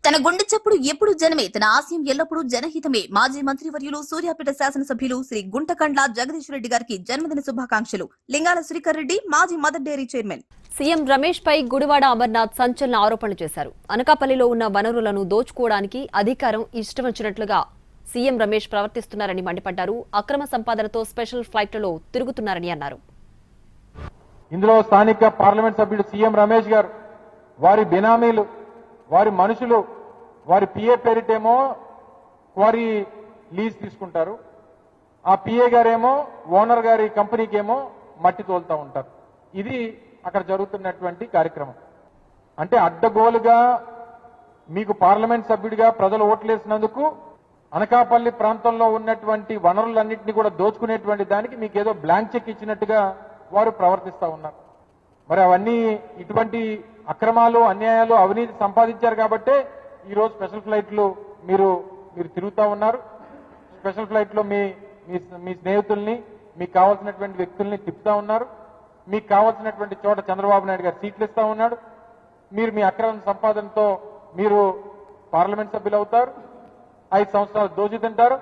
తన గుండె చప్పుడు ఎప్పుడు జనమే, తన ఆశయం ఎల్లప్పుడూ జనహితమే. మాజీ మంత్రివర్యులు సూర్యాపేట శాసనసభ్యులు శ్రీ గుంటకండ్ల జగదీష్ రెడ్డి గారికి జన్మదిన శుభాకాంక్షలు. లింగాల శ్రీకర్ రెడ్డి, మాజీ Mother Dairy chairman. CM Ramesh పై గుడివాడ అమర్నాథ్ సంచలన ఆరోపణలు చేశారు. అనకాపల్లిలో ఉన్న వనరులను దోచుకోవడానికి అధికారం ఇష్టం వచ్చినట్లుగా సీఎం రమేష్ ప్రవర్తిస్తున్నారని మండిపడ్డారు. అక్రమ సంపాదనతో స్పెషల్ ఫ్లైట్లలో తిరుగుతున్నారని అన్నారు. ఇందులో స్థానిక పార్లమెంట్ సభ్యుడు సీఎం రమేష్ గారు, వారి బినామీలు, వారి మనుషులు, వారి పిఏ పేరిటేమో వారి లీజ్ తీసుకుంటారు. ఆ పిఏ గారేమో ఓనర్ గారి కంపెనీకి ఏమో మట్టి తోలుతూ ఉంటారు. ఇది అక్కడ జరుగుతున్నటువంటి కార్యక్రమం. అంటే అడ్డగోలుగా మీకు పార్లమెంట్ సభ్యుడిగా ప్రజలు ఓట్లేసినందుకు అనకాపల్లి ప్రాంతంలో ఉన్నటువంటి వనరులన్నింటినీ కూడా దోచుకునేటువంటి దానికి మీకు ఏదో బ్లాంక్ చెక్ ఇచ్చినట్టుగా వారు ప్రవర్తిస్తూ ఉన్నారు. మరి అవన్నీ ఇటువంటి అక్రమాలు, అన్యాయాలు, అవినీతి సంపాదించారు కాబట్టే ఈరోజు స్పెషల్ ఫ్లైట్లు మీరు తిరుగుతూ ఉన్నారు. స్పెషల్ ఫ్లైట్లో మీ స్నేహితుల్ని, మీకు కావాల్సినటువంటి వ్యక్తుల్ని తిప్పుతా ఉన్నారు. మీకు కావాల్సినటువంటి చోట చంద్రబాబు నాయుడు గారు సీట్లు ఇస్తా ఉన్నాడు. మీరు మీ అక్రమ సంపాదనతో మీరు పార్లమెంట్ సభ్యులు అవుతారు, 5 సంవత్సరాలు దోచి తింటారు.